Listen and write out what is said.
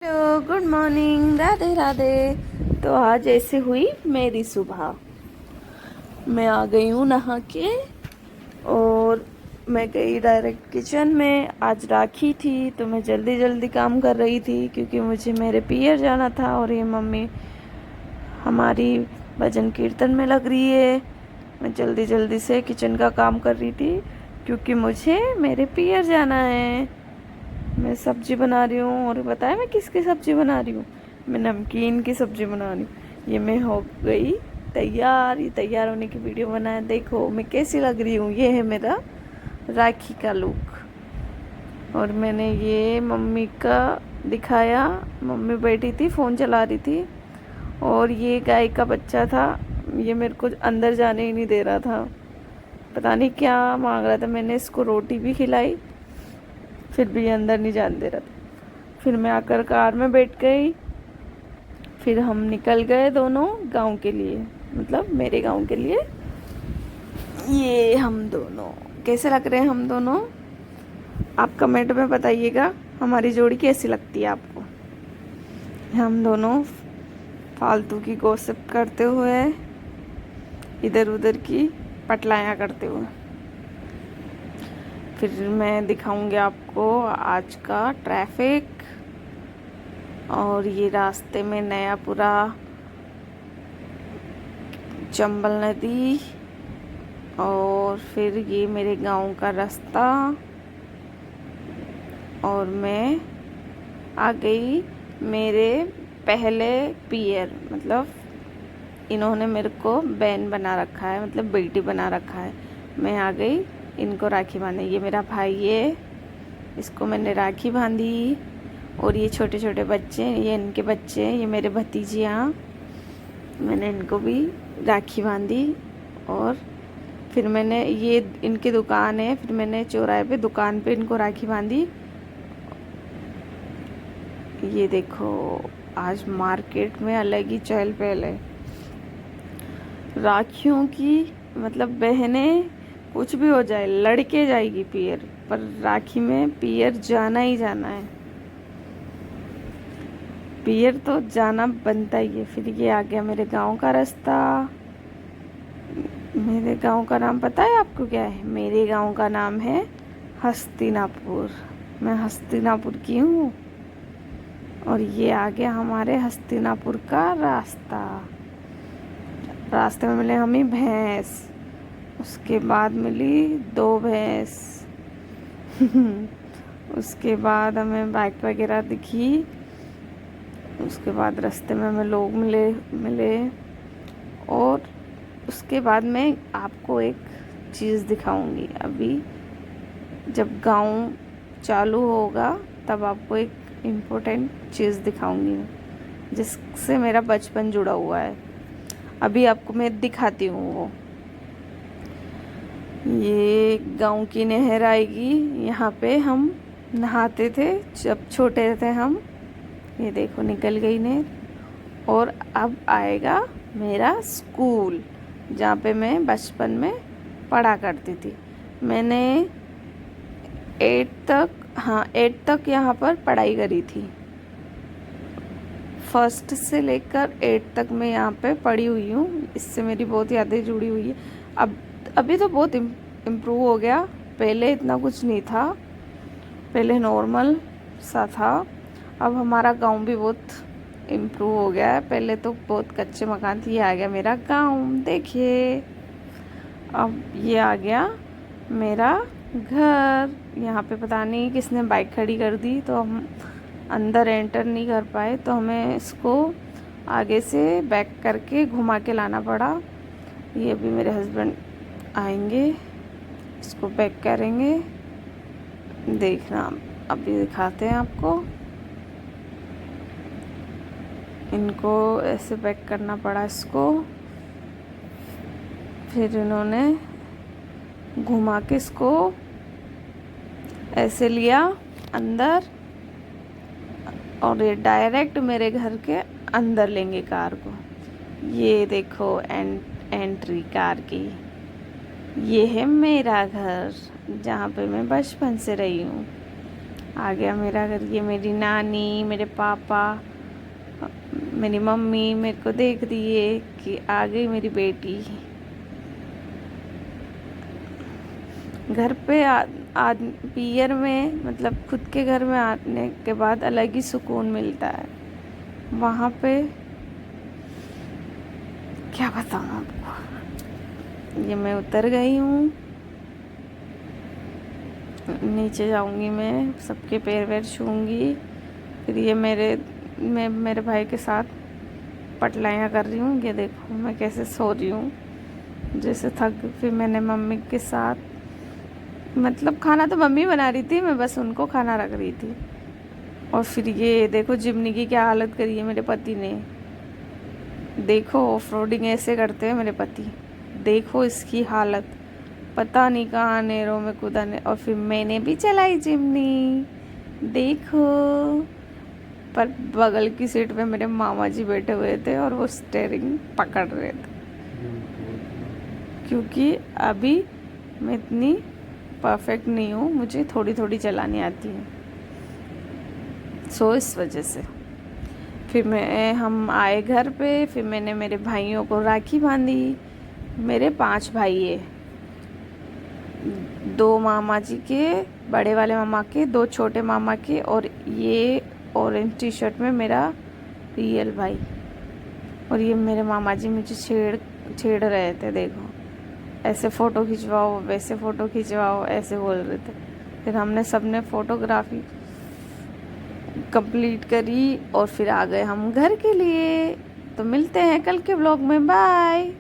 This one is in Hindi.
Hello, good morning, Radhe Radhe. तो आज ऐसे हुई मेरी सुबह। मैं आ गई हूँ नहा के और मैं गई डायरेक्ट किचन में। आज राखी थी तो मैं जल्दी जल्दी काम कर रही थी क्योंकि मुझे मेरे पियर जाना था और ये मम्मी हमारी भजन कीर्तन में लग रही है। मैं जल्दी जल्दी से किचन का काम कर रही थी क्योंकि मुझे मेरे पियर जाना है। मैं सब्जी बना रही हूँ और बताया मैं किसकी सब्जी बना रही हूँ। मैं नमकीन की सब्जी बना रही हूँ। ये मैं हो गई तैयार। ये तैयार होने की वीडियो बनाया, देखो मैं कैसी लग रही हूँ। ये है मेरा राखी का लुक। और मैंने ये मम्मी का दिखाया। मम्मी बैठी थी फ़ोन चला रही थी और ये गाय का बच्चा था। ये मेरे को अंदर जाने ही नहीं दे रहा था, पता नहीं क्या मांग रहा था। मैंने इसको रोटी भी खिलाई फिर भी ये अंदर नहीं जाने दे रहा था। फिर मैं आकर कार में बैठ गई। फिर हम निकल गए दोनों गांव के लिए, मतलब मेरे गांव के लिए। ये हम दोनों कैसे लग रहे हैं हम दोनों, आप कमेंट में बताइएगा हमारी जोड़ी कैसी लगती है आपको। हम दोनों फालतू की गॉसिप करते हुए, इधर उधर की पटलायाँ करते हुए। फिर मैं दिखाऊंगी आपको आज का ट्रैफिक। और ये रास्ते में नया पूरा चंबल नदी और फिर ये मेरे गांव का रास्ता। और मैं आ गई मेरे पहले पियर, मतलब इन्होंने मेरे को बहन बना रखा है, मतलब बेटी बना रखा है। मैं आ गई इनको राखी बांधने। ये मेरा भाई है, इसको मैंने राखी बांधी। और ये छोटे छोटे बच्चे, ये इनके बच्चे हैं, ये मेरे भतीजियाँ, मैंने इनको भी राखी बांधी। और फिर मैंने ये इनकी दुकान है, फिर मैंने चौराहे पे दुकान पे इनको राखी बांधी। ये देखो आज मार्केट में अलग ही चहल पहल है राखियों की। मतलब बहनें कुछ भी हो जाए लड़के जाएगी पियर, पर राखी में पियर जाना ही जाना है। पियर तो जाना बनता ही है। फिर ये आ गया मेरे गांव का रास्ता। मेरे गांव का नाम पता है आपको क्या है? मेरे गांव का नाम है हस्तिनापुर। मैं हस्तिनापुर की हूँ। और ये आ गया हमारे हस्तिनापुर का रास्ता। रास्ते में मिले हमें भैंस, उसके बाद मिली 2 भैंस उसके बाद हमें बाइक वगैरह दिखी। उसके बाद रास्ते में हमें लोग मिले। और उसके बाद मैं आपको एक चीज़ दिखाऊंगी। अभी जब गांव चालू होगा तब आपको एक इम्पोर्टेंट चीज़ दिखाऊंगी मैं, जिससे मेरा बचपन जुड़ा हुआ है। अभी आपको मैं दिखाती हूँ वो। ये गांव की नहर आएगी, यहाँ पे हम नहाते थे जब छोटे थे हम। ये देखो निकल गई नहर। और अब आएगा मेरा स्कूल, जहाँ पे मैं बचपन में पढ़ा करती थी। मैंने 8 तक, हाँ 8 तक यहाँ पर पढ़ाई करी थी। फर्स्ट से लेकर 8 तक मैं यहाँ पे पढ़ी हुई हूँ। इससे मेरी बहुत यादें जुड़ी हुई है। अब अभी तो बहुत इम्प्रूव हो गया, पहले इतना कुछ नहीं था, पहले नॉर्मल सा था। अब हमारा गांव भी बहुत इम्प्रूव हो गया है। पहले तो बहुत कच्चे मकान थे। ये आ गया मेरा गांव, देखिए। अब ये आ गया मेरा घर। यहाँ पे पता नहीं किसने बाइक खड़ी कर दी तो हम अंदर एंटर नहीं कर पाए, तो हमें इसको आगे से बैक करके घुमा के लाना पड़ा। ये भी मेरे हस्बैंड आएंगे, इसको बैक करेंगे। देखना अभी दिखाते हैं आपको। इनको ऐसे बैक करना पड़ा इसको। फिर इन्होंने घुमा के इसको ऐसे लिया अंदर, और ये डायरेक्ट मेरे घर के अंदर लेंगे कार को। ये देखो एंट्री कार की। ये है मेरा घर, जहाँ पे मैं बचपन से रही हूँ। आ गया मेरा घर। ये मेरी नानी, मेरे पापा, मेरी मम्मी मेरे को देख रही है कि आ गई मेरी बेटी। घर पे पियर में, मतलब खुद के घर में आने के बाद अलग ही सुकून मिलता है। वहाँ पे क्या बताऊँ आपको। ये मैं उतर गई हूँ, नीचे जाऊंगी, मैं सबके पैर वैर छूंगी। फिर ये मैं मेरे भाई के साथ पटलाइयाँ कर रही हूँ। ये देखो मैं कैसे सो रही हूँ, जैसे थक। फिर मैंने मम्मी के साथ, मतलब खाना तो मम्मी बना रही थी, मैं बस उनको खाना रख रही थी। और फिर ये देखो जिमनी की क्या हालत करी है मेरे पति ने। देखो ऑफ रोडिंग ऐसे करते हैं मेरे पति, देखो इसकी हालत, पता नहीं कहाँ नेरों में कूदा। और फिर मैंने भी चलाई जिमनी, देखो। पर बगल की सीट पे मेरे मामा जी बैठे हुए थे और वो स्टेयरिंग पकड़ रहे थे, क्योंकि अभी मैं इतनी परफेक्ट नहीं हूँ, मुझे थोड़ी थोड़ी चलानी आती है, सो इस वजह से। फिर हम आए घर पे। फिर मैंने मेरे भाइयों को राखी बांधी। मेरे 5 भाई है, 2 मामा जी के, बड़े वाले मामा के, 2 छोटे मामा के, और ये ऑरेंज टी शर्ट में मेरा रियल भाई। और ये मेरे मामा जी मुझे छेड़ रहे थे, देखो ऐसे फ़ोटो खिंचवाओ, वैसे फ़ोटो खिंचवाओ, ऐसे बोल रहे थे। फिर हमने सबने फ़ोटोग्राफी कंप्लीट करी और फिर आ गए हम घर के लिए। तो मिलते हैं कल के ब्लॉग में, बाय।